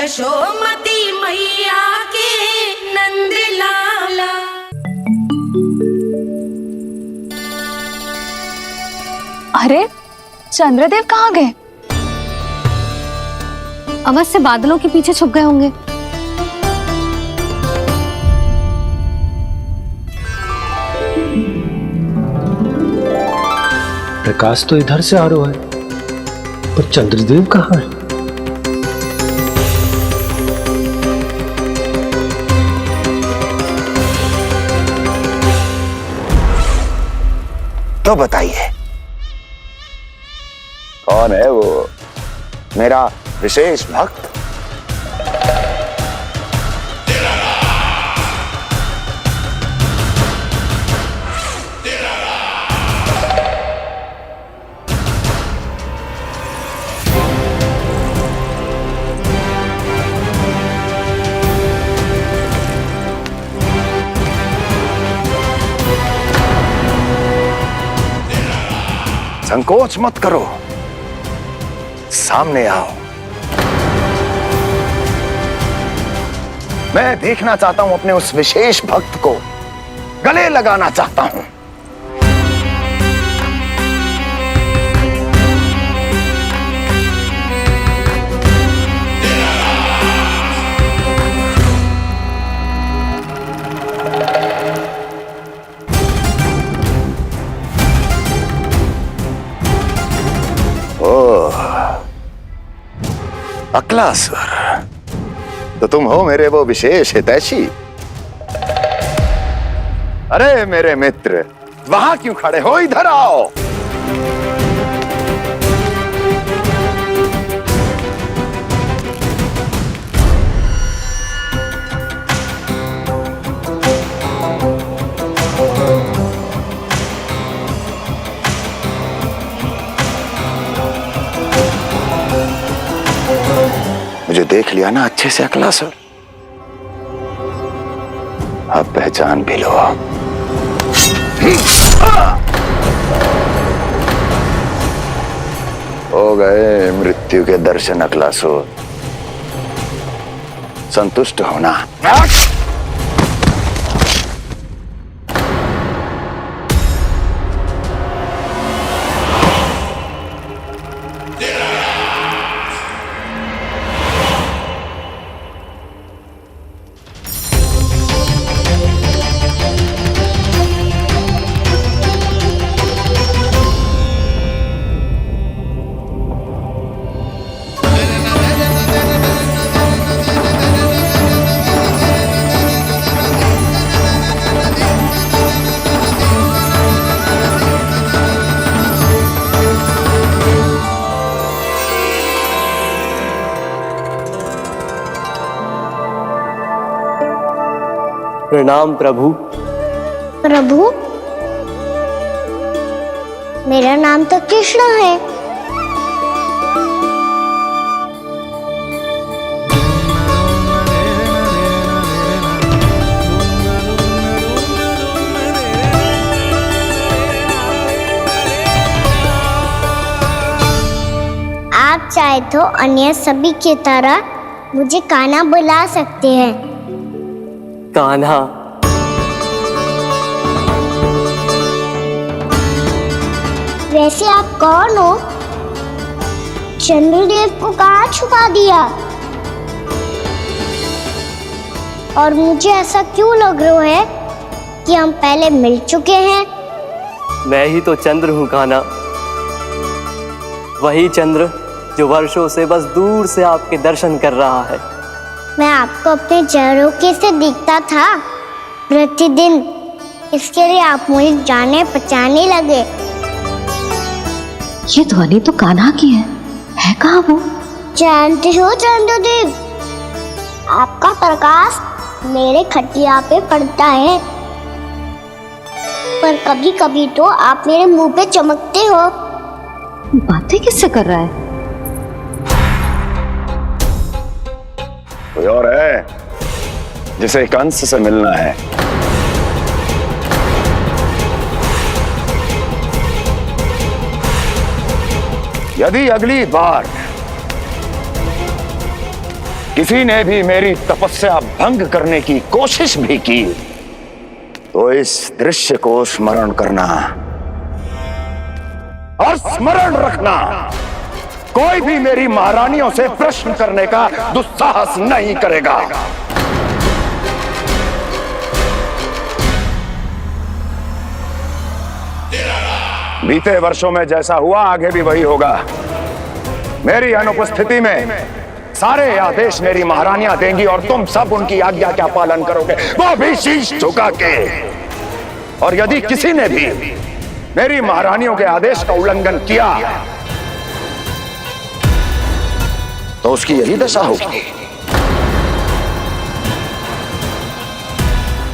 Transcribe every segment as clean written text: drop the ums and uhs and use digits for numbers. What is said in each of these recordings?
यशोमती मैया के नंद लाला। अरे चंद्रदेव कहाँ गए? अवश्य बादलों के पीछे छुप गए होंगे। प्रकाश तो इधर से आ रहा है, पर चंद्रदेव कहाँ है? तो बताइए कौन है वो मेरा विशेष भक्त? संकोच मत करो, सामने आओ। मैं देखना चाहता हूं अपने उस विशेष भक्त को, गले लगाना चाहता हूं। अक्लासुर, तो तुम हो मेरे वो विशेष हितैषी। अरे मेरे मित्र, वहां क्यों खड़े हो? इधर आओ। मुझे देख लिया ना अच्छे से अक्लासुर? अब पहचान भी लो। हो गए मृत्यु के दर्शन अक्लासुर, संतुष्ट होना। प्रणाम प्रभु। प्रभु, मेरा नाम तो कृष्ण है। आप चाहे तो अन्य सभी की तरह मुझे कान्हा बुला सकते हैं। कान्हा? वैसे आप कौन हो? चंद्रदेव को कहाँ छुपा दिया? और मुझे ऐसा क्यों लग रहा है कि हम पहले मिल चुके हैं? मैं ही तो चंद्र हूँ कान्हा, वही चंद्र जो वर्षों से बस दूर से आपके दर्शन कर रहा है। मैं आपको अपने झरोखे से दिखता था प्रतिदिन, इसके लिए आप मुझे जाने पहचाने लगे। ये ध्वनि तो कान्हा की है कहाँ वो? जानते हो चंद्रदेव, आपका प्रकाश मेरे खटिया पे पड़ता है, पर कभी कभी तो आप मेरे मुंह पे चमकते हो। बातें किससे कर रहा है? कोई और है जिसे कंस से मिलना है? यदि अगली बार किसी ने भी मेरी तपस्या भंग करने की कोशिश भी की तो इस दृश्य को स्मरण करना और स्मरण रखना, कोई भी मेरी महारानियों से प्रश्न करने का दुस्साहस नहीं करेगा। बीते वर्षों में जैसा हुआ आगे भी वही होगा। मेरी अनुपस्थिति में सारे आदेश मेरी महारानियां देंगी और तुम सब उनकी आज्ञा का पालन करोगे, वो भी शीश झुका के। और यदि किसी ने भी मेरी महारानियों के आदेश का उल्लंघन किया तो उसकी यही दशा होगी।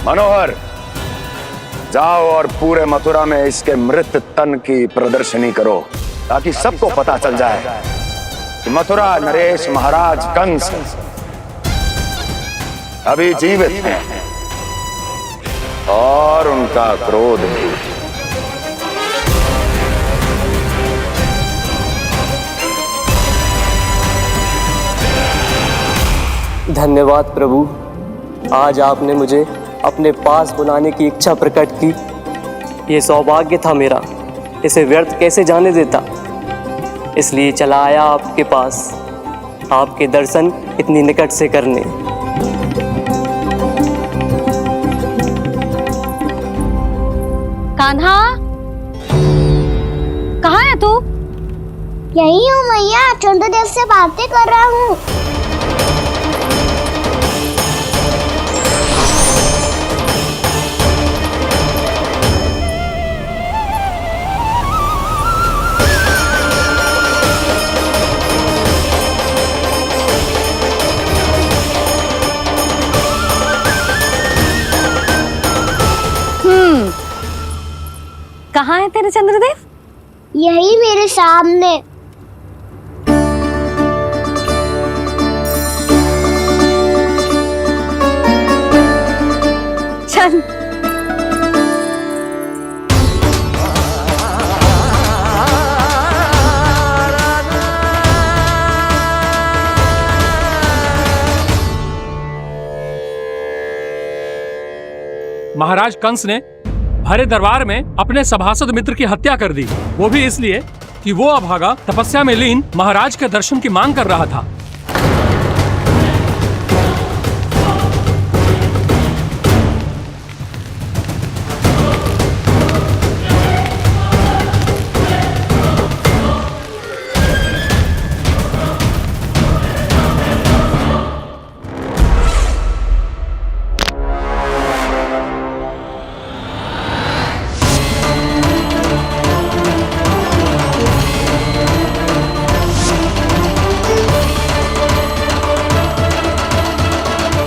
मनोहर, जाओ और पूरे मथुरा में इसके मृत तन की प्रदर्शनी करो ताकि सबको पता चल जाए कि मथुरा नरेश महाराज कंस अभी जीवित हैं और उनका क्रोध भी। धन्यवाद प्रभु, आज आपने मुझे अपने पास बुलाने की इच्छा प्रकट की। ये सौभाग्य था मेरा, इसे व्यर्थ कैसे जाने देता। इसलिए चला आया आपके पास, आपके दर्शन इतनी निकट से करने। कान्हा, कहाँ है तू? यही हूँ मैया, चंद्रदेव से बातें कर रहा हूँ। कहाँ है तेरे चंद्रदेव? यही मेरे सामने। चल। महाराज कंस ने भरे दरबार में अपने सभासद मित्र की हत्या कर दी, वो भी इसलिए कि वो अभागा तपस्या में लीन महाराज के दर्शन की मांग कर रहा था।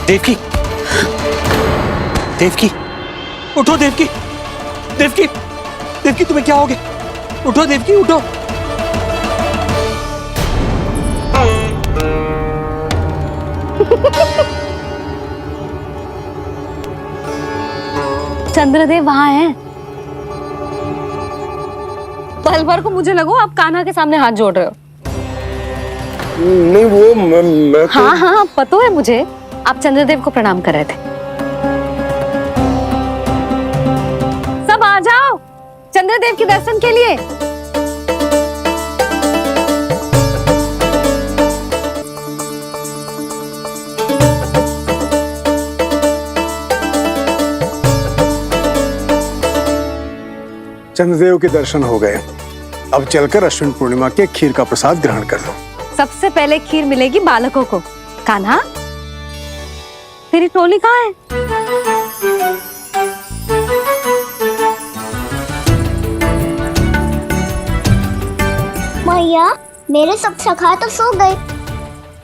देवकी, देवकी, उठो देवकी, देवकी, देवकी तुम्हें क्या हो गया? उठो देवकी, उठो। चंद्रदेव वहाँ हैं। पल भर को मुझे लगो आप कान्हा के सामने हाथ जोड़ रहे हो। नहीं, वो मैं तो... हाँ, पता है मुझे, आप चंद्रदेव को प्रणाम कर रहे थे। सब आ जाओ चंद्रदेव के दर्शन के लिए। चंद्रदेव के दर्शन हो गए, अब चलकर अश्विन पूर्णिमा के खीर का प्रसाद ग्रहण कर लो। सबसे पहले खीर मिलेगी बालकों को। कान्हा, तेरी टोली कहाँ है? मैया, मेरे सब सखा तो सो गए।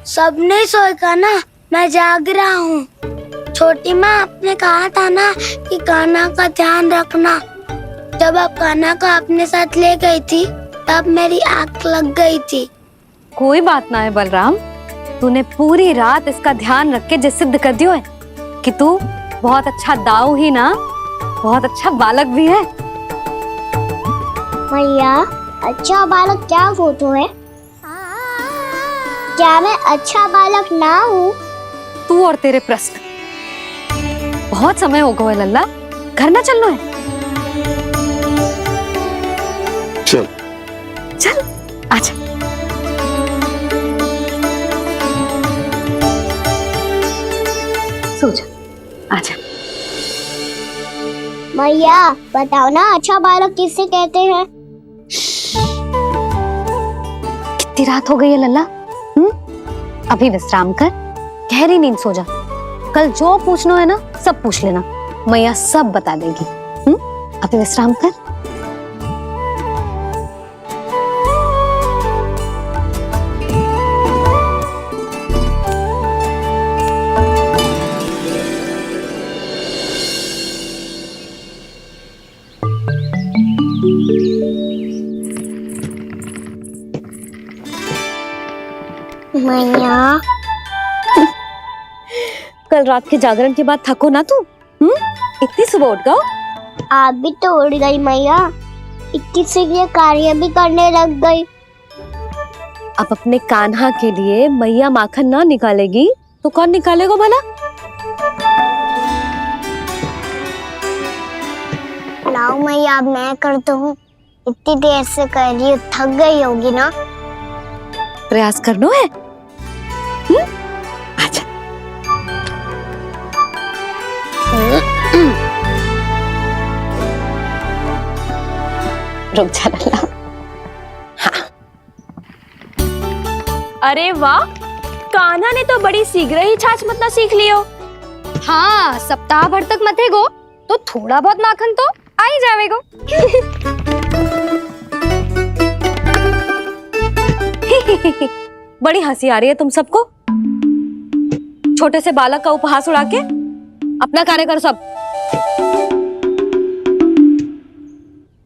सब नहीं सोए का ना, मैं जाग रहा हूँ। छोटी माँ, आपने कहा था ना कि कान्हा का ध्यान रखना। जब आप कान्हा को अपने साथ ले गई थी तब मेरी आंख लग गई थी। कोई बात ना है बलराम, तूने पूरी रात इसका ध्यान रख के जो सिद्ध कर दियो है कि तू बहुत अच्छा दाऊ ही ना, बहुत अच्छा बालक भी है। मैया, अच्छा बालक क्या फोटो है? क्या मैं अच्छा बालक ना हूँ? तू और तेरे प्रश्न। बहुत समय हो गया लल्ला, घर ना चलना है? चल चल आजा। सो जा, आजा। मैया बताओ ना, अच्छा बालक किसे कहते हैं? कितनी रात हो गई है लल्ला? अभी विश्राम कर, गहरी नींद सो जा। कल जो पूछना है ना सब पूछ लेना, मैया सब बता देगी। अभी विश्राम कर। मैया कल रात के जागरण के बाद थको ना तू? इतनी सुबह उठ गओ? आप भी तो उड़ गई मैया, इक्कीस के कार्य भी करने लग गई। अब अपने कान्हा के लिए मैया माखन ना निकालेगी तो कौन निकालेगा भला? लाओ मैया, अब मैं करता हूँ। इतनी देर से कर रही हूँ, थक गई होगी ना? प्रयास करना है। आजा। रुक जा लल्ला। हाँ। अरे वाह, कान्हा ने तो बड़ी शीघ्र ही छाछ मतना सीख लियो। हाँ, सप्ताह भर तक मतेगो तो थोड़ा बहुत माखन तो आ ही जाएगो। बड़ी हंसी आ रही है तुम सबको। छोटे से बालक का उपहास उड़ा के अपना कार्य करो सब।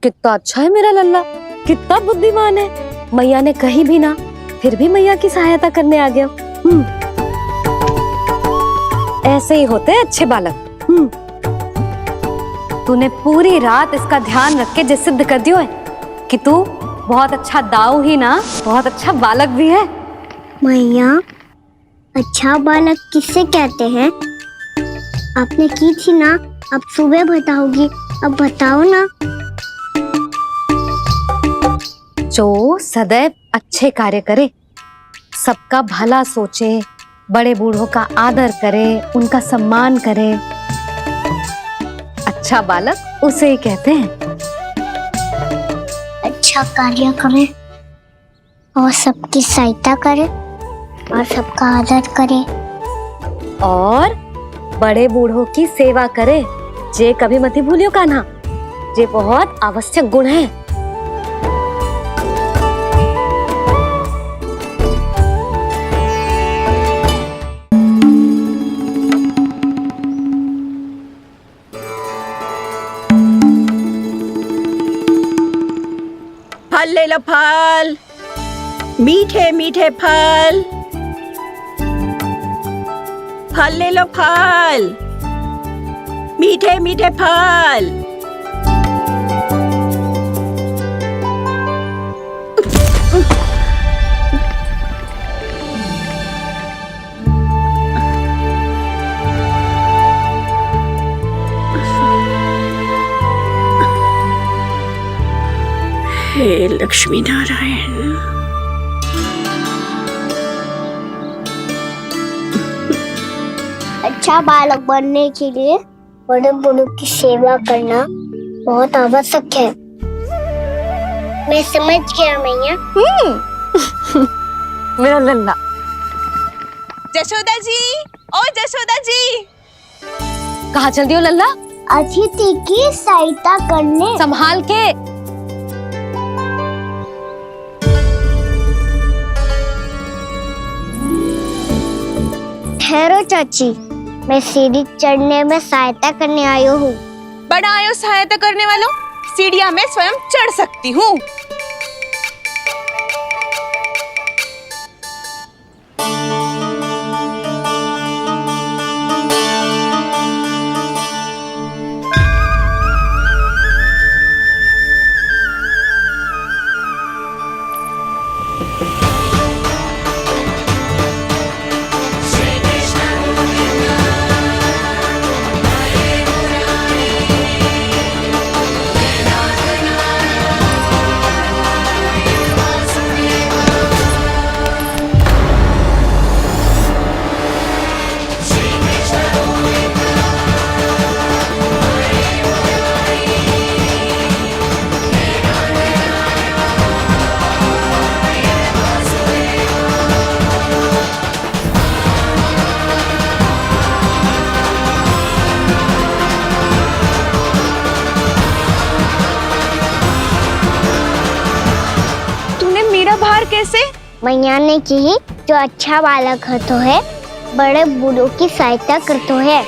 कितना अच्छा है मेरा लल्ला, कितना बुद्धिमान है। मैया ने कही भी ना, फिर भी मैया की सहायता करने आ गया। ऐसे ही होते हैं अच्छे बालक। तूने पूरी रात इसका ध्यान रख के जो सिद्ध कर दियो है कि तू बहुत अच्छा दाऊ ही ना, बहुत अच्छा बालक भी है। मैया, अच्छा बालक किसे कहते हैं? आपने की थी ना, अब सुबह बताओगी, अब बताओ ना। जो सदैव अच्छे कार्य करे, सबका भला सोचे, बड़े बूढ़ों का आदर करे, उनका सम्मान करे, अच्छा बालक उसे ही कहते हैं। अच्छा कार्य करे और सबकी सहायता करे और सबका आदर करे और बड़े बूढ़ों की सेवा करे। जे कभी मत भूलियो कान्हा, जे बहुत आवश्यक गुण है। फल ले लो, फल, मीठे मीठे फल। फल ले लो, फल, मीठे मीठे फल। हे लक्ष्मी नारायण। अच्छा बालक बनने के लिए बड़े बूढ़ों की सेवा करना बहुत आवश्यक है। मैं समझ गया मैया। मेरा लल्ला। जशोदा जी, ओ जशोदा जी। कहाँ चल दियो लल्ला? अतिथि की सहायता करने। संभाल के। ठहरो चाची, मैं सीढ़ी चढ़ने में सहायता करने आई हूँ। बड़ा आयो सहायता करने वालों, सीढ़ियाँ मैं स्वयं चढ़ सकती हूँ। मैया ने कही जो अच्छा बालक होतो है बड़े बूढ़ों की सहायता करतो है।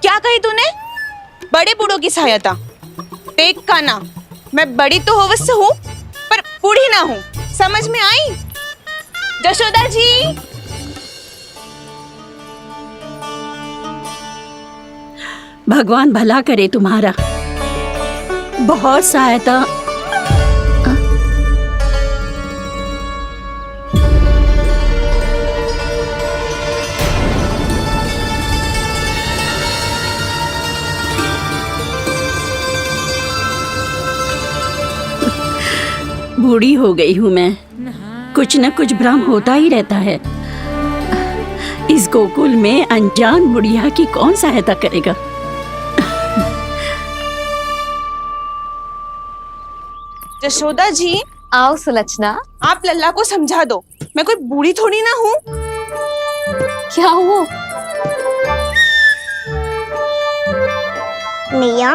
क्या कही तूने? बड़े बूढ़ों की सहायता? देख काना, मैं बड़ी तो अवश्य हूँ पर बूढ़ी ना हूँ, समझ में आई? जशोदा जी, भगवान भला करे तुम्हारा। बहुत सहायता। बूढ़ी हो गई हूं मैं, कुछ न कुछ भ्रम होता ही रहता है। इस गोकुल में अनजान बुढ़िया की कौन सहायता करेगा? जशोदा जी, आओ सुलक्षणा। आप लल्ला को समझा दो, मैं कोई बूढ़ी थोड़ी ना हूँ। क्या हुआ? मैया,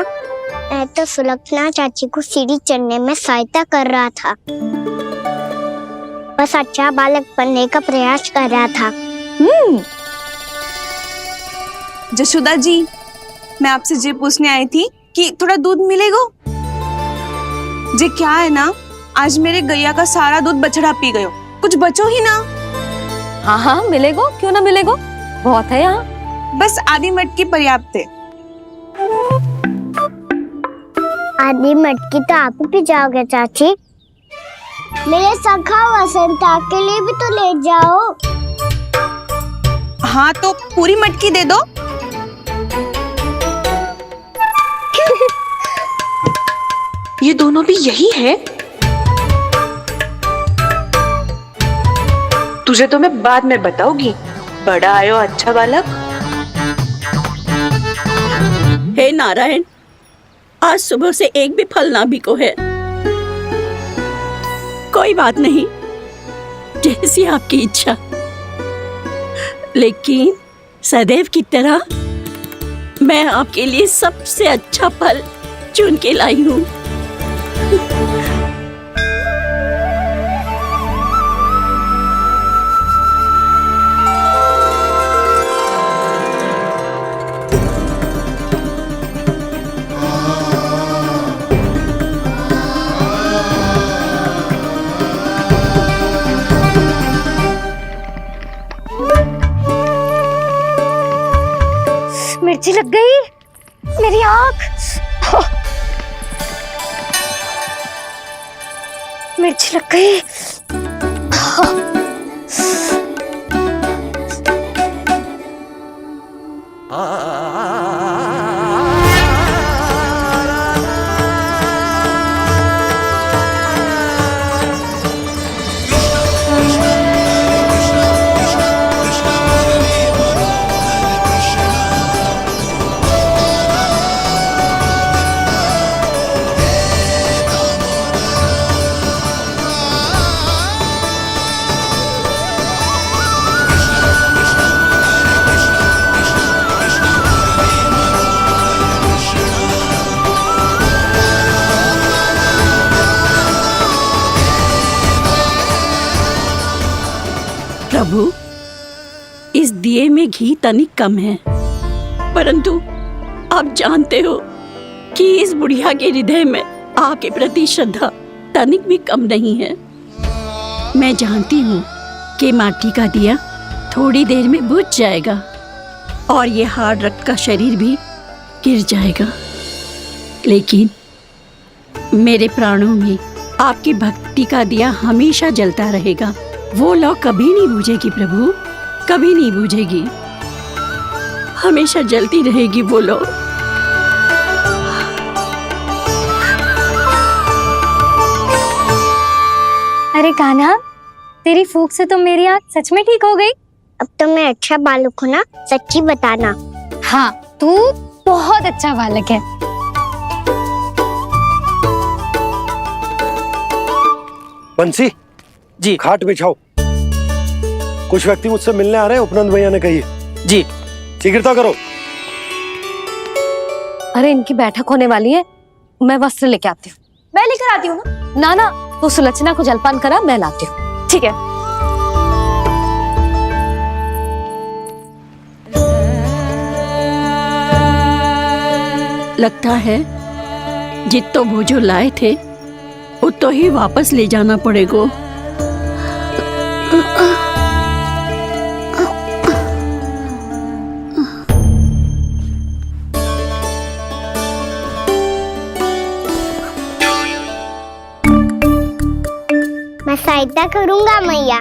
मैं तो सुलक्षणा चाची को सीढ़ी चढ़ने में सहायता कर रहा था, बस अच्छा बालक बनने का प्रयास कर रहा था। जशोदा जी, मैं आपसे ये पूछने आई थी कि थोड़ा दूध मिलेगा? जे क्या है ना, आज मेरे गैया का सारा दूध बछड़ा पी गयो, कुछ बचो ही ना। हाँ हाँ मिलेगो, क्यों ना मिलेगो, बहुत है यहाँ। बस आधी मटकी पर्याप्त है। आधी मटकी तो आप ही पी जाओगे चाची, मेरे सखा वसंता के लिए भी तो ले जाओ। हाँ तो पूरी मटकी दे दो। ये दोनों भी यही है? तुझे तो मैं बाद में बताऊंगी, बड़ा आयो अच्छा बालक। हे नारायण, आज सुबह से एक भी फल ना बिको है। कोई बात नहीं, जैसी आपकी इच्छा, लेकिन सदैव की तरह मैं आपके लिए सबसे अच्छा फल चुन के लाई हूँ। मिर्ची लग गई मेरी आँख। मिर्ची लग गई। प्रभु, इस दिए में घी तनिक कम है, परंतु आप जानते हो कि इस बुढ़िया के हृदय में आपके प्रति श्रद्धा तनिक भी कम नहीं है। मैं जानती हूँ कि माटी का दिया थोड़ी देर में बुझ जाएगा और ये हार्ड रक्त का शरीर भी गिर जाएगा, लेकिन मेरे प्राणों में आपकी भक्ति का दिया हमेशा जलता रहेगा। वो लौ कभी नहीं बुझेगी प्रभु, कभी नहीं बुझेगी, हमेशा जलती रहेगी वो लौ। अरे कान्हा, तेरी फूंक से तो मेरी आँख सच में ठीक हो गई। अब तो मैं अच्छा बालक हूँ ना, सच्ची बताना। हाँ, तू बहुत अच्छा बालक है। बंसी जी। खाट बिछाओ। कुछ व्यक्ति मुझसे मिलने आ रहे हैं, उपनंद भैया ने कही। जी। शीघ्रता करो। अरे इनकी बैठक होने वाली है, मैं वस्त्र लेके आती हूँ। मैं लेकर आती हूँ ना। ना तू सुलक्षणा को जलपान करा, मैं लाती हूँ। ठीक है। लगता है जितो वो जो लाए थे उतो ही वापस ले जाना पड़ेगा। मैं सहायता करूंगा मैया।